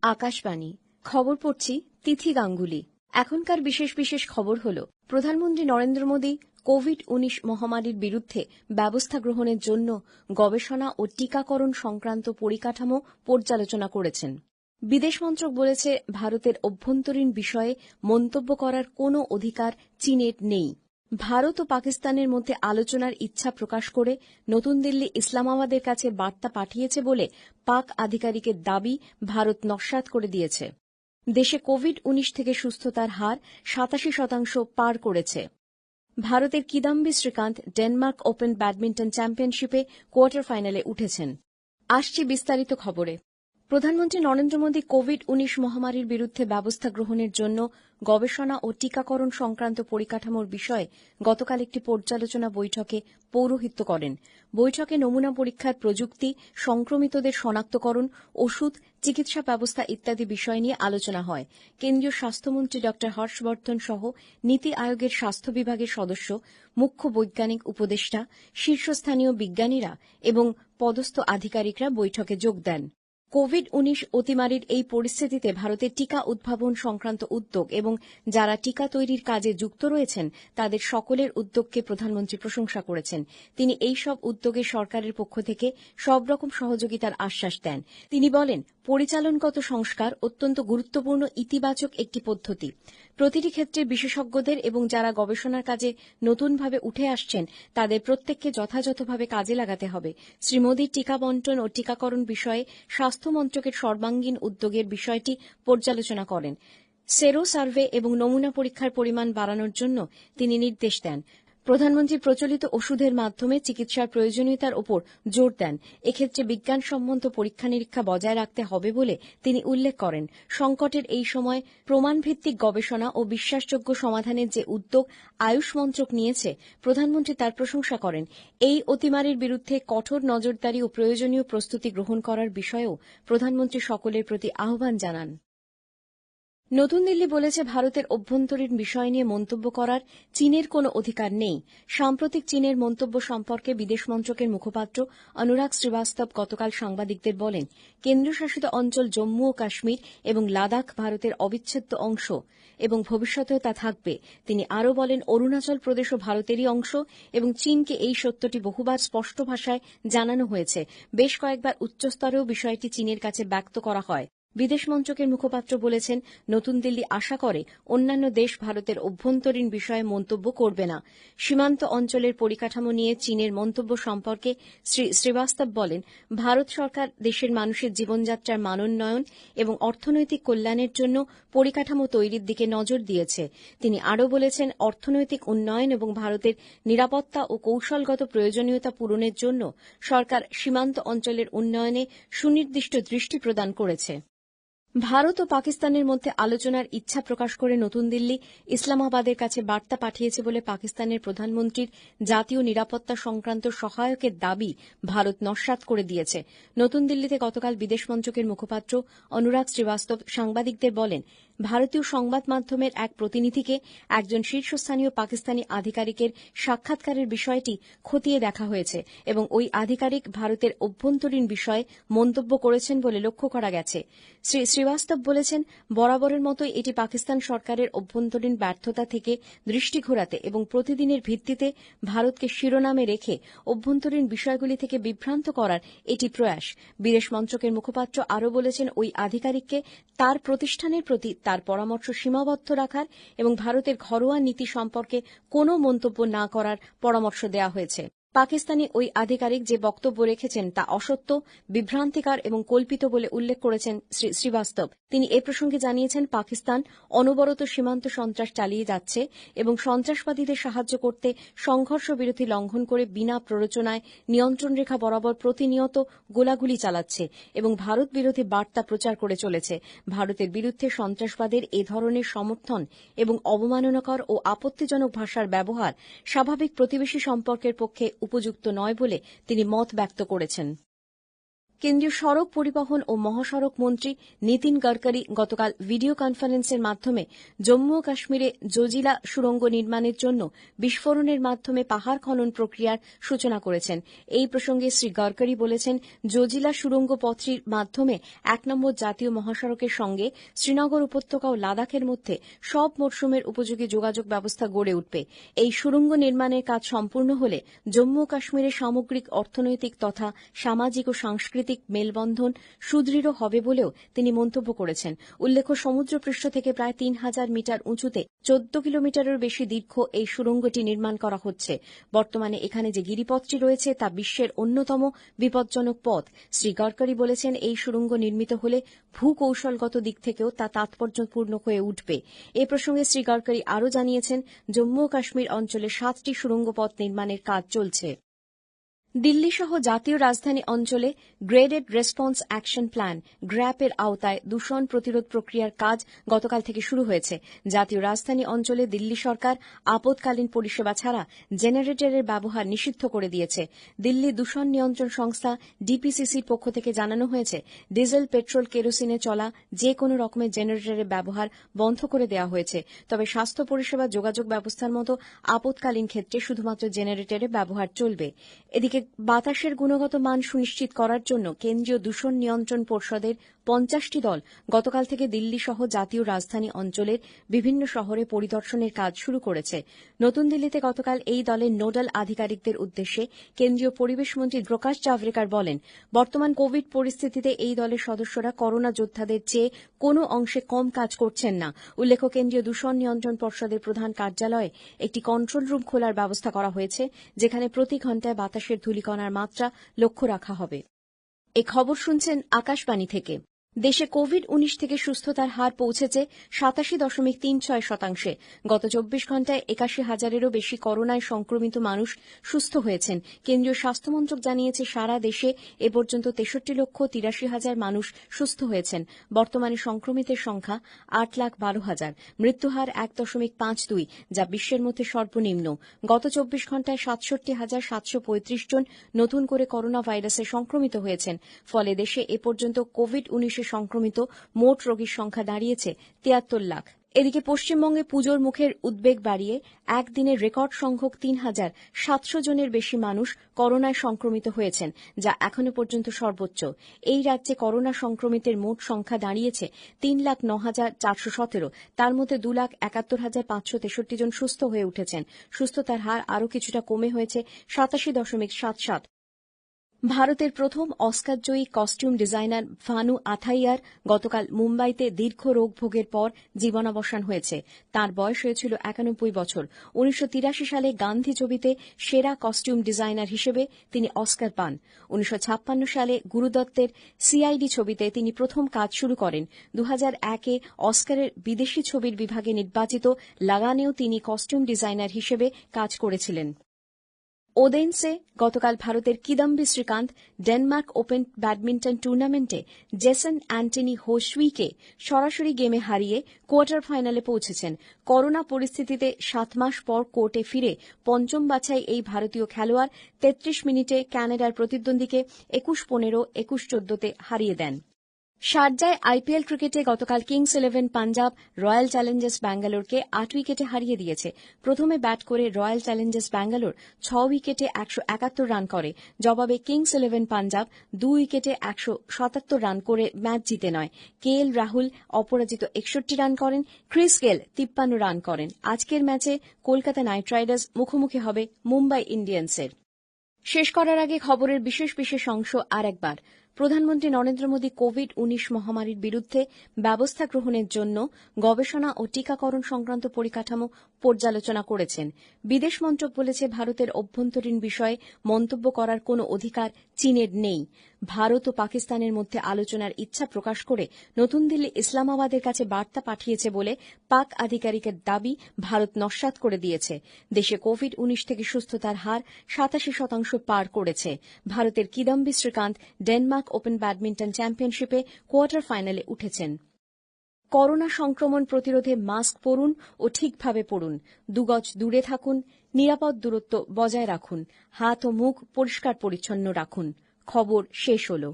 আকাশবাণী খবর পড়ছি তিথি গাঙ্গুলি। এখনকার বিশেষ বিশেষ খবর হল প্রধানমন্ত্রী নরেন্দ্র মোদী কোভিড-19 মহামারীর বিরুদ্ধে ব্যবস্থা গ্রহণের জন্য গবেষণা ও টিকাকরণ সংক্রান্ত পরিকাঠামো পর্যালোচনা করেছেন। বিদেশ মন্ত্রক বলেছে, ভারতের অভ্যন্তরীণ বিষয়ে মন্তব্য করার কোনো অধিকার চীনের নেই। ভারত ও পাকিস্তানের মধ্যে আলোচনার ইচ্ছা প্রকাশ করে নতুন দিল্লি ইসলামাবাদের কাছে বার্তা পাঠিয়েছে বলে পাক আধিকারিকের দাবি ভারত নস্যাৎ করে দিয়েছে। দেশে কোভিড-19 থেকে সুস্থতার হার ৮৭% পার করেছে। ভারতের Kidambi Srikanth Denmark Open badminton চ্যাম্পিয়নশিপে কোয়ার্টার ফাইনালে উঠেছেন। আসছি বিস্তারিত খবরে। প্রধানমন্ত্রী নরেন্দ্র মোদী কোভিড-19 মহামারীর বিরুদ্ধে ব্যবস্থা গ্রহণের জন্য গবেষণা ও টিকাকরণ সংক্রান্ত পরিকাঠামোর বিষয়ে গতকাল একটি পর্যালোচনা বৈঠকে পৌরোহিত্য করেন। বৈঠকে নমুনা পরীক্ষার প্রযুক্তি, সংক্রমিতদের শনাক্তকরণ, ওষুধ, চিকিৎসা ব্যবস্থা ইত্যাদি বিষয় নিয়ে আলোচনা হয়। কেন্দ্রীয় স্বাস্থ্যমন্ত্রী ড হর্ষবর্ধন সহ নীতি আয়োগের স্বাস্থ্য বিভাগের সদস্য, মুখ্য বৈজ্ঞানিক উপদেষ্টা, শীর্ষস্থানীয় বিজ্ঞানীরা এবং পদস্থ আধিকারিকরা বৈঠকে যোগ দেন। কোভিড-19 অতিমারির এই পরিস্থিতিতে ভারতের টিকা উদ্ভাবন সংক্রান্ত উদ্যোগ এবং যারা টিকা তৈরির কাজে যুক্ত রয়েছেন তাদের সকলের উদ্যোগকে প্রধানমন্ত্রী প্রশংসা করেছেন। তিনি এই সব উদ্যোগে সরকারের পক্ষ থেকে সব রকম সহযোগিতার আশ্বাস দেন। তিনি বলেন, পরিচালনগত সংস্কার অত্যন্ত গুরুত্বপূর্ণ ইতিবাচক একটি পদ্ধতি। প্রতিটি ক্ষেত্রে বিশেষজ্ঞদের এবং যারা গবেষণার কাজে নতুনভাবে উঠে আসছেন তাদের প্রত্যেককে যথাযথভাবে কাজে লাগাতে হবে। শ্রী মোদী টিকা বণ্টন ও টিকাকরণ বিষয়ে স্বাস্থ্য মন্ত্রকের সর্বাঙ্গীন উদ্যোগের বিষয়টি পর্যালোচনা করেন। সেরো সার্ভে এবং নমুনা পরীক্ষার পরিমাণ বাড়ানোর জন্য তিনি নির্দেশ দেন। প্রধানমন্ত্রী প্রচলিত ওষুধের মাধ্যমে চিকিৎসার প্রয়োজনীয়তার ওপর জোর দেন। এক্ষেত্রে বিজ্ঞানসম্মত পরীক্ষা নিরীক্ষা বজায় রাখতে হবে বলে তিনি উল্লেখ করেন। সংকটের এই সময় প্রমাণভিত্তিক গবেষণা ও বিশ্বাসযোগ্য সমাধানের যে উদ্যোগ আয়ুষ মন্ত্রক নিয়েছে, প্রধানমন্ত্রী তার প্রশংসা করেন। এই অতিমারির বিরুদ্ধে কঠোর নজরদারি ও প্রয়োজনীয় প্রস্তুতি গ্রহণ করার বিষয়েও প্রধানমন্ত্রী সকলের প্রতি আহ্বান জানান। নতুন দিল্লি বলেছে, ভারতের অভ্যন্তরীণ বিষয় নিয়ে মন্তব্য করার চীনের কোনো অধিকার নেই। সাম্প্রতিক চীনের মন্তব্য সম্পর্কে বিদেশ মন্ত্রকের মুখপাত্র অনুরাগ শ্রীবাস্তব গতকাল সাংবাদিকদের বলেন, কেন্দ্রশাসিত অঞ্চল জম্মু ও কাশ্মীর এবং লাদাখ ভারতের অবিচ্ছেদ্য অংশ এবং ভবিষ্যতেও তা থাকবে। তিনি আরও বলেন, অরুণাচল প্রদেশও ভারতেরই অংশ এবং চীনকে এই সত্যটি বহুবার স্পষ্ট ভাষায় জানানো হয়েছে। বেশ কয়েকবার উচ্চস্তরেও বিষয়টি চীনের কাছে ব্যক্ত করা হয়। বিদেশ মন্ত্রকের মুখপাত্র বলেছেন, নতুন দিল্লি আশা করে অন্যান্য দেশ ভারতের অভ্যন্তরীণ বিষয়ে মন্তব্য করবে না। সীমান্ত অঞ্চলের পরিকাঠামো নিয়ে চীনের মন্তব্য সম্পর্কে শ্রী শ্রীবাস্তব বলেন, ভারত সরকার দেশের মানুষের জীবনযাত্রার মানোন্নয়ন এবং অর্থনৈতিক কল্যাণের জন্য পরিকাঠামো তৈরির দিকে নজর দিয়েছে। তিনি আরও বলেছেন, অর্থনৈতিক উন্নয়ন এবং ভারতের নিরাপত্তা ও কৌশলগত প্রয়োজনীয়তা পূরণের জন্য সরকার সীমান্ত অঞ্চলের উন্নয়নে সুনির্দিষ্ট দৃষ্টি প্রদান করেছে। ভারত ও পাকিস্তানের মধ্যে আলোচনার ইচ্ছা প্রকাশ করে নতুন দিল্লি ইসলামাবাদের কাছে বার্তা পাঠিয়েছে বলে পাকিস্তানের প্রধানমন্ত্রীর জাতীয় নিরাপত্তা সংক্রান্ত সহায়কের দাবি ভারত নস্যাৎ করে দিয়েছে। নতুন দিল্লিতে গতকাল বিদেশ মন্ত্রকের মুখপাত্র অনুরাগ শ্রীবাস্তব সাংবাদিকদের বলেন, ভারতীয় সংবাদ মাধ্যমের এক প্রতিনিধিকে একজন শীর্ষস্থানীয় পাকিস্তানি আধিকারিকের সাক্ষাৎকারের বিষয়টি খতিয়ে দেখা হয়েছে এবং ওই আধিকারিক ভারতের অভ্যন্তরীণ বিষয়ে মন্তব্য করেছেন বলে লক্ষ্য করা গেছে। শ্রী শ্রীবাস্তব বলেছেন, বরাবরের মতোই এটি পাকিস্তান সরকারের অভ্যন্তরীণ ব্যর্থতা থেকে দৃষ্টি ঘোরাতে এবং প্রতিদিনের ভিত্তিতে ভারতকে শিরোনামে রেখে অভ্যন্তরীণ বিষয়গুলি থেকে বিভ্রান্ত করার এটি প্রয়াস। বিদেশ মন্ত্রকের মুখপাত্র আরও বলেছেন, ওই আধিকারিককে তার প্রতিষ্ঠানের প্রতি তার পরামর্শ সীমাবদ্ধ রাখার এবং ভারতের ঘরোয়া নীতি সম্পর্কে কোনো মন্তব্য না করার পরামর্শ দেওয়া হয়েছে। পাকিস্তানি ওই আধিকারিক যে বক্তব্য রেখেছেন তা অসত্য, বিভ্রান্তিকর এবং কল্পিত বলে উল্লেখ করেছেন শ্রী শ্রীবাস্তব। তিনি এ প্রসঙ্গে জানিয়েছেন, পাকিস্তান অনবরত সীমান্ত সন্ত্রাস চালিয়ে যাচ্ছে এবং সন্ত্রাসবাদীদের সাহায্য করতে সংঘর্ষ বিরতি লঙ্ঘন করে বিনা প্ররোচনায় নিয়ন্ত্রণ রেখা বরাবর প্রতিনিয়ত গোলাগুলি চালাচ্ছে এবং ভারত বিরোধী বার্তা প্রচার করে চলেছে। ভারতের বিরুদ্ধে সন্ত্রাসবাদের এ ধরনের সমর্থন এবং অবমাননাকর ও আপত্তিজনক ভাষার ব্যবহার স্বাভাবিক প্রতিবেশী সম্পর্কের পক্ষে উপযুক্ত নয় বলে তিনি মত ব্যক্ত করেছেন। কেন্দ্রীয় সড়ক পরিবহন ও মহাসড়ক মন্ত্রী নীতিন গডকরি গতকাল ভিডিও কনফারেন্সের মাধ্যমে জম্মু ও কাশ্মীরে জজিলা সুড়ঙ্গ নির্মাণের জন্য বিস্ফোরণের মাধ্যমে পাহাড় খনন প্রক্রিয়ার সূচনা করেছেন। এই প্রসঙ্গে শ্রী গডকরি বলেছেন, জজিলা সুড়ঙ্গ পথটির মাধ্যমে ১ নম্বর জাতীয় মহাসড়কের সঙ্গে শ্রীনগর উপত্যকা ও লাদাখের মধ্যে সব মরশুমের উপযোগী যোগাযোগ ব্যবস্থা গড়ে উঠবে। এই সুড়ঙ্গ নির্মাণের কাজ সম্পূর্ণ হলে জম্মু ও কাশ্মীরের সামগ্রিক অর্থনৈতিক তথা সামাজিক ও সাংস্কৃতিক মেলবন্ধন সুদৃঢ় হবে বলেও তিনি মন্তব্য করেছেন। উল্লেখ্য, সমুদ্রপৃষ্ঠ থেকে প্রায় ৩,০০০ মিটার উঁচুতে ১৪ কিলোমিটারের বেশি দীর্ঘ এই সুড়ঙ্গটি নির্মাণ করা হচ্ছে। বর্তমানে এখানে যে গিরিপথটি রয়েছে তা বিশ্বের অন্যতম বিপজ্জনক পথ। শ্রী গডকরি বলেছেন, এই সুড়ঙ্গ নির্মিত হলে ভূকৌশলগত দিক থেকেও তা তাৎপর্যপূর্ণ হয়ে উঠবে। এ প্রসঙ্গে শ্রী গডকরি আরও জানিয়েছেন, জম্মু ও কাশ্মীর অঞ্চলে ৭টি সুড়ঙ্গ পথ নির্মাণের কাজ চলছে। দিল্লি সহ জাতীয় রাজধানী অঞ্চলে গ্রেডেড রেসপন্স অ্যাকশন প্ল্যান গ্র্যাপের আওতায় দূষণ প্রতিরোধ প্রক্রিয়ার কাজ গতকাল থেকে শুরু হয়েছে। জাতীয় রাজধানী অঞ্চলে দিল্লি সরকার আপৎকালীন পরিষেবা ছাড়া জেনারেটরের ব্যবহার নিষিদ্ধ করে দিয়েছে। দিল্লি দূষণ নিয়ন্ত্রণ সংস্থা ডিপিসিসির পক্ষ থেকে জানানো হয়েছে, ডিজেল, পেট্রোল, কেরোসিনে চলা যে কোনো রকমের জেনারেটরের ব্যবহার বন্ধ করে দেওয়া হয়েছে। তবে স্বাস্থ্য পরিষেবা, যোগাযোগ ব্যবস্থার মতো আপৎকালীন ক্ষেত্রে শুধুমাত্র জেনারেটরের ব্যবহার চলবে। এদিকে বাতাসের গুণগত মান সুনিশ্চিত করার জন্য কেন্দ্রীয় দূষণ নিয়ন্ত্রণ পর্ষদের ৫০টি দল গতকাল থেকে দিল্লি সহ জাতীয় রাজধানী অঞ্চলের বিভিন্ন শহরে পরিদর্শনের কাজ শুরু করেছে। নতুন দিল্লিতে গতকাল এই দলের নোডাল আধিকারিকদের উদ্দেশ্যে কেন্দ্রীয় পরিবেশ মন্ত্রী প্রকাশ জাভড়েকর বলেন, বর্তমান কোভিড পরিস্থিতিতে এই দলের সদস্যরা করোনা যোদ্ধাদের চেয়ে কোনো অংশে কম কাজ করছেন না। উল্লেখ্য, কেন্দ্রীয় দূষণ নিয়ন্ত্রণ পর্ষদের প্রধান কার্যালয়ে একটি কন্ট্রোল রুম খোলার ব্যবস্থা করা হয়েছে, যেখানে প্রতি ঘণ্টায় বাতাসের ধূলিকণার মাত্রা লক্ষ্য রাখা হবে। এ খবর শুনছেন আকাশবাণী থেকে। দেশে কোভিড-১৯ থেকে সুস্থতার হার পৌঁছেছে ৮৭.৩৬%। গত ২৪ ঘণ্টায় ৮১,০০০-এরও বেশি করোনায় সংক্রমিত মানুষ সুস্থ হয়েছেন। কেন্দ্রীয় স্বাস্থ্যমন্ত্রক জানিয়েছে, সারা দেশে এ পর্যন্ত ৬৩,৮৩,০০০ মানুষ সুস্থ হয়েছেন। বর্তমানে সংক্রমিতের সংখ্যা ৮,১২,০০০। মৃত্যুহার ১.৫২, যা বিশ্বের মধ্যে সর্বনিম্ন। গত ২৪ ঘণ্টায় ৬৭,৭৩৫ জন নতুন করে করোনা ভাইরাসে সংক্রমিত হয়েছেন। ফলে দেশে এ পর্যন্ত কোভিড-১৯ সংক্রমিত মোট রোগীর সংখ্যা দাঁড়িয়েছে ৭৩ লাখ। এদিকে পশ্চিমবঙ্গে পুজোর মুখের উদ্বেগ বাড়িয়ে একদিনে রেকর্ড সংখ্যক ৩,৭০০ জনের বেশি মানুষ করোনায় সংক্রমিত হয়েছেন, যা এখনো পর্যন্ত সর্বোচ্চ। এই রাজ্যে করোনা সংক্রমিতের মোট সংখ্যা দাঁড়িয়েছে ৩,০৯,৪১৭। তার মধ্যে ২,৭১,৫৬৩ জন সুস্থ হয়ে উঠেছেন। সুস্থতার হার আরও কিছুটা কমে হয়েছে ৮৭.৭৭। ভারতের প্রথম অস্কারজয়ী কস্টিউম ডিজাইনার ভানু আথাইয়ার গতকাল মুম্বাইতে দীর্ঘ রোগভোগের পর জীবনাবসান হয়েছে। তাঁর বয়স হয়েছিল ৯১ বছর। ১৯৮৩ সালে গান্ধী ছবিতে সেরা কস্টিউম ডিজাইনার হিসেবে তিনি অস্কার পান। ১৯৫৬ সালে গুরুদত্তের সিআইডি ছবিতে তিনি প্রথম কাজ শুরু করেন। ২০০১-এ অস্কারের বিদেশি ছবির বিভাগে নির্বাচিত লাগানেও তিনি কস্টিউম ডিজাইনার হিসেবে কাজ করেছিলেন। ওদেন্সে গতকাল ভারতের Kidambi Srikanth Denmark Open badminton টুর্নামেন্টে জেসন অ্যান্টনি হো শুইকে সরাসরি গেমে হারিয়ে কোয়ার্টার ফাইনালে পৌঁছেছেন। করোনা পরিস্থিতিতে ৭ মাস পর কোর্টে ফিরে পঞ্চম বাছাই এই ভারতীয় খেলোয়াড় ৩৩ মিনিটে ক্যানাডার প্রতিদ্বন্দ্বীকে ২১-১৫, ২১-১৪তে হারিয়ে দেন। শারজায় আইপিএল ক্রিকেটে গতকাল Kings Eleven Punjab Royal Challengers ব্যাঙ্গালোরকে ৮ উইকেটে হারিয়ে দিয়েছে। প্রথমে ব্যাট করে রয়্যাল চ্যালেঞ্জার্স ব্যাঙ্গালোর ৬ উইকেটে ১৭১ রান করে। জবাবে কিংস ইলেভেন পাঞ্জাব ২ উইকেটে ১৭৭ রান করে ম্যাচ জিতে নেয়। কেএল রাহুল অপরাজিত ৬১ রান করেন, ক্রিস গেল ৫৩ রান করেন। আজকের ম্যাচে কলকাতা নাইট রাইডার্স মুখোমুখি হবে মুম্বাই ইন্ডিয়ান্সের। শেষ করার আগে খবরের বিশেষ অংশ আরেকবার। প্রধানমন্ত্রী নরেন্দ্র মোদী কোভিড-১৯ মহামারীর বিরুদ্ধে ব্যবস্থা গ্রহণের জন্য গবেষণা ও টিকাকরণ সংক্রান্ত পরিকাঠামো পর্যালোচনা করেছেন। বিদেশ মন্ত্রক বলেছে, ভারতের অভ্যন্তরীণ বিষয়ে মন্তব্য করার কোনো অধিকার চীনের নেই। ভারত ও পাকিস্তানের মধ্যে আলোচনার ইচ্ছা প্রকাশ করে নতুন দিল্লি ইসলামাবাদের কাছে বার্তা পাঠিয়েছে বলে পাক আধিকারিকের দাবি ভারত নস্যাৎ করে দিয়েছে। দেশে কোভিড-১৯ থেকে সুস্থতার হার ৮৭% পার করেছে। ভারতের Kidambi Srikanth Denmark Open badminton চ্যাম্পিয়নশিপে কোয়ার্টার ফাইনালে উঠেছেন। করোনা সংক্রমণ প্রতিরোধে মাস্ক পরুন ও ঠিকভাবে পরুন। ২ গজ দূরে থাকুন, নিরাপদ দূরত্ব বজায় রাখুন, হাত ও মুখ পরিষ্কার পরিচ্ছন্ন রাখুন। খবর শেষ হলো।